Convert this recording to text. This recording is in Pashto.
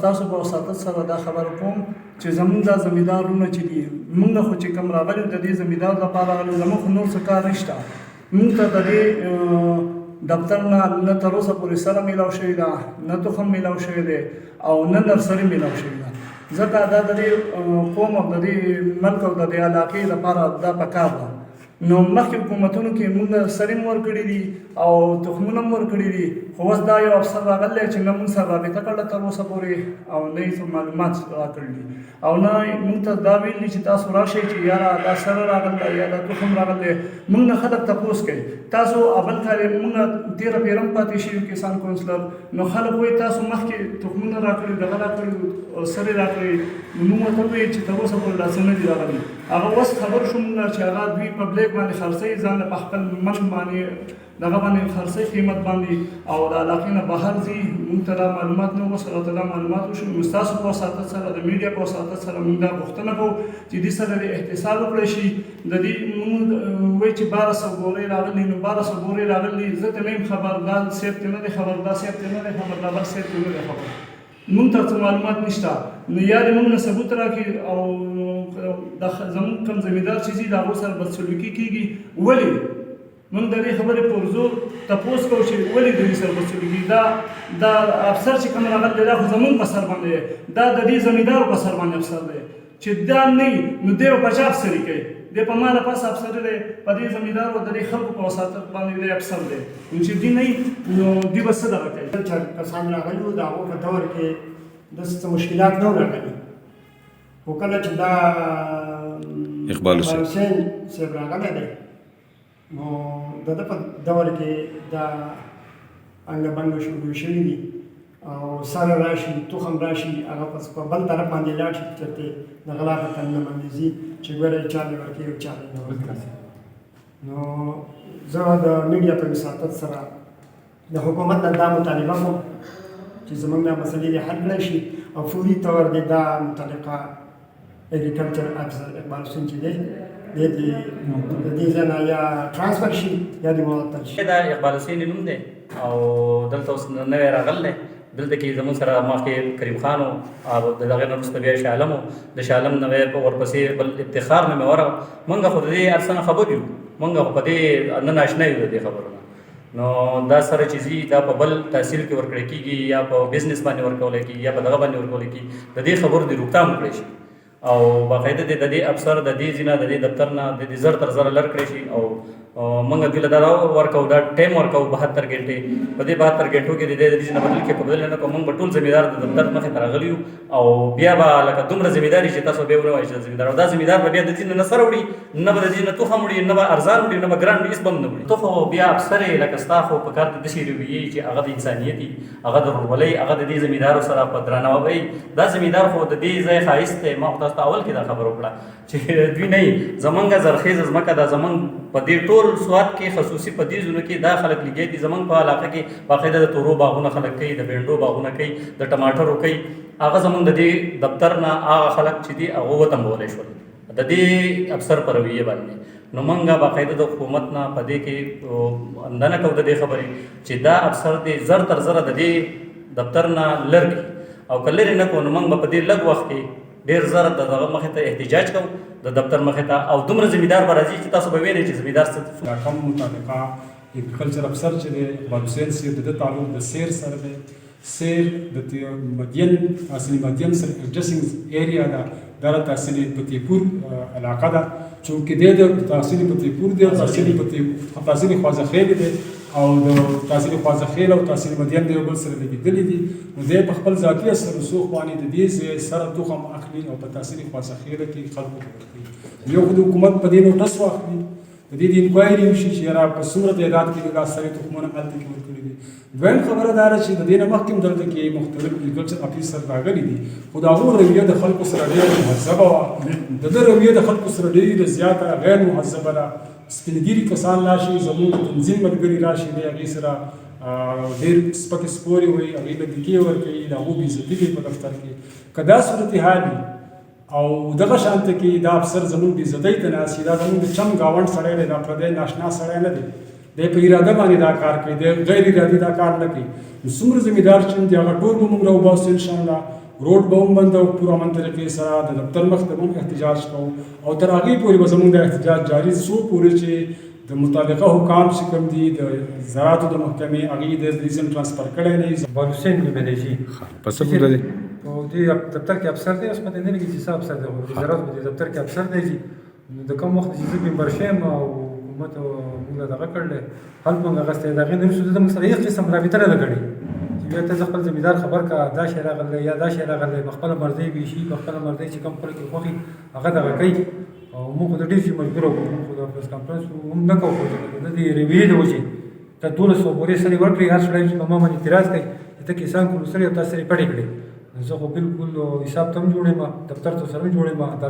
ستاسو په وساتت سره دا خبره کوم چې زمونږ دا زمیندارونه چې دي موږ خو چې کوم راغلي د دې زمیندار لپاره راغلي زموږ خو نور څه کار نشته. موږ ته د دې دفتر نه تر اوسه پورې سره میلاو شوې ده، نه تخم میلاو شوی دی او نه نرسري میلاو شوې ده. ځکه دا د دې قوم او د دې ملک او د دې علاقې لپاره دا پکار ده. نو مخکې حکومتونو کې موږ نرسري هم ورکړي دي او تخمونه هم ورکړي دي، خو اوس دا یو افسر راغلی چې نه موږ سره رابطه کړله تر اوسه پورې او نه یې معلومات راکړي دي او نه موږ ته دا ویلي چې تاسو راشئ چې یاره دا سره راغلی یا دا تخم راغلی. موږ نه خلک تپوس کوي تاسو اول کال موږ تېره پیرم پاتې شوي کسان کونسلر، نو خلک وایي تاسو مخکې تخمونه راکړي دغه راکړي سرې راکړي، نو موږ ورته وایي چې تر اوسه پورې داسې نه دي راغلي. هغه اوس خبر شو موږ چې هغه دوی په بلیک باندې خرڅوي، ځان له په خپل ملک باندې دغه باندې خرڅوي قیمت باندې او د علاقې نه بهر ځي. موږ ته دا معلومات نه وو، سره ته دا معلومات وشو. نو ستاسو په وساتت سره د میډیا په وساتت سره موږ دا غوښتنه کوو چې دې سره د احتساب وکړی شي. د دې موږ وایي چې 1200 بورې راغلي، نو 1200 بورې راغلي زه ته نه یم خبر، دا صاحب ته نه دی خبر، دا صاحب ته نه دی خبر، دا بل صاحب ته نه دی خبر. موږ ته څه معلومات نشته. نو یا دې موږ نه ثبوت راکړي او زموږ کوم زمیندار چې ځي د هغو سره بدسلوکي کېږي. ولې موږ د دې خبرې پر زور تپوس کوو چې ولې د دې سره بدسلوکي؟ دا افسر چې کوم راغلی دی دا خو زموږ په سر باندې دی، دا د دې زمیندارو په سر باندې افسر دی. چې دا نه وي نو دی به په چا افسري کوي؟ دی په ما له پاسه افسر دی، په دې زمیندارو د دې خلکو په وساتت باندې دی افسر دی. نو چې دی نه وي نو دوی به څه دغه کوي؟ چې کسان راغلي وو د هغو په دور کې داسې مشکلات نه وو راغلي، خو کله چې دا اقبال حسین صاحب راغلی دی نو د ده په دور کې دا انګه بنګه شروع شوي دي او سره راشي تخم راشي هغه په بل طرف باندې لاړ شي چې د غلا په تنګه باندې ځي چې ګوره چا دې ورکوي او چا دې نه ورکوي. نو زه د میډیا په وساتت سره د حکومت نه دا مطالبه کوم چې زموږ دا مسلې دې حل کړی شي او فوري طور دې دا متعلقه اګریکلچر افسر اقبال حسین چې دی د دې ځای نه یا ټرانسفر شي یا دې معطل شي. دا اقبال حسین نوم دی او دلته اوس نوی راغلی دی. دلته کې زموږ سره مخکې کریم خان او د هغې نه وروسته بیا شاه عالم و. د شاه عالم نه ورپسې بل افتخار نومې ورغله. موږ خو د دې هر څه نه خبر یو، موږ خو په دې نه ناشنا یو د دې خبرو نه. نو دا سره چې ځي دا په بل تحصیل کې ورکړی کېږي یا په بزنس باندې ورکولی کېږي یا په دغه باندې ورکولی کېږي، د دې خبرو دې روکتام وکړی شي او باقاعده د دې افسر د دې ځای نه د دې دفتر نه د دې زر تر زره لر کړی شي. او موږ دوی له دا ورکوو، دا ټایم ورکوو 72 غنټې. په دې 72 غنټو کې د دې ځای نه بدل کې په بدل نه کوو. موږ به ټول زمیندار د دفتر مخې ته راغلي یو او بیا به لکه دومره زمینداري چې تاسو بیا ونه وایئ چې زمیندار، او دا زمیندار به بیا د دې نه سره وړي، نه به د دې نه تخم وړي، نه به ارزان وړي، نه به ګران وړي، هېڅ به هم نه وړي. ته خو بیا افسر یې لکه ستا خو په کار ته داسې رویې چې هغه د انسانیت وي، هغه د ورورولۍ، هغه د دې زمیندارو سره په درناوی. دا زمیندار خو د دې ځای ښایست دی. ما خو تاسو ته اول کې دا خبره وکړه چې دوی نه وي زمونږ زرخیزه ځمکه ده، زمونږ په دې ټول سوات کې خصوصي په دې ځایونو کې دا خلک لګیا دي. زمونږ په علاقه کې باقاعده د تورو باغونه خلک کوي، د بینډو باغونه کوي، د ټماټرو کوي. هغه زمونږ د دې دفتر نه هغه خلک چې دي هغه وتمبولی شول د دې افسر په رویې باندې. نو موږ باقاعده د حکومت نه په دې کې اندنه کوو د دې خبرې چې دا افسر دې زر تر زره د دې دفتر نه لر کړي، او که لرې نه کړو نو موږ به په دې لږ وخت کې ډېر زر د دغه مخې ته احتجاج کوو د دفتر مخې ته، او دومره زمیندار به راځي چې تاسو به ویلئ چې زمیندار څه. دا کوم مطابقه اګریکلچر افسر چې دی اقبال حسین صاحب د ده تعلق د سیر سره دی. سیر د مدین تحصیلي مدین سره ایډجسټنګ ایریا ده، دا د تحصیلي فتح پور علاقه ده. چونکې دی د تحصیلي فتح پور دی، تحصیلي خوازخیل دی او د تحصیلي خوازخیل او تحصیلي مدین د یو بل سره لګېدلي دي. نو دی په خپل ذاتي اثر رسوخ باندې د دې ځای سره تخم اخلي او په تحصیلي خوازخیله کې خلکو ته ورکوي. یو خو د حکومت په دې نوټس واخلي، د دې د انکوایري وشي چې یاره په څومره تعداد کې دا سړي تخمونه هلته کې ورکړي دي. دویم خبره دا ده چې د دې نه مخکې هم دلته کې مختلف اګریکلچر افیسر راغلي دي، خو د هغو رویه د خلکو سره ډېره مهذبه وه. د ده رویه د خلکو سره ډېره زیاته غیر مهذبه ده. سپینګیري کسان راشي، زموږ تنظیم ملګري راشي، دی هغې سره ډېر سپکې سپورې وایي، هغې له دیکې ورکوي، د هغو بېعزتي کوي په دفتر کې. که دا صورتحال وي او دغه شانته کې دا افسر زموږ بېعزتۍ ته ناست وي، دا زموږ د چم ګاونډ سړی دی، دا پردی ناشنا سړی نه دی، دی په اراده باندې دا کار کوي، دی غیر ارادي دا کار نه کوي. نو څومره زمیندار چې دي هغه ټول به موږ راوباسو انشاءالله روډ به هم بند او پوره امن طریقې سره د دفتر مخ ته هم احتجاج کوو او تر هغې پورې به زموږ د احتجاج جاري څو پورې چې د متعلقه حکام چې کوم دي د زراعتو د محکمې هغې د ریزن ټرانسفر کړی نه وي. بال حسین نومېدی شي په څه پوره دی او دې دفتر کې افسر دی، اوس پته نه لګي چې څه افسر دی، خو د زراعت په دې دفتر کې افسر دی چې نو د کوم وخت چې زه ممبر شوم او حکومت موږ دغه کړلی حل موږ اخیستی د هغې نه وروسته د موږ سره هېڅ قسم رابطه نه ده کړې چې بیا ته زه خپل زمیندار خبر کړه دا شی راغلی یا دا شی راغلی، په خپله مرضۍ ویشي، په خپله مرضۍ چې کوم خلک یې خوښي هغه دغه کوي او موږ خو د ډېر شي مجبوره وو، موږ خو د پریس کانفرنس هم نه کوو، خو د دې رویې د وجې ته 1200 بورې سړي ورکړې، هر سړی چې په ما باندې اعتراض کوي چې ته کسان کړو سړي او تا سړي پټې کړې، زه خو بالکل حساب ته هم جوړ یم، دفتر ته سره هم جوړ یم.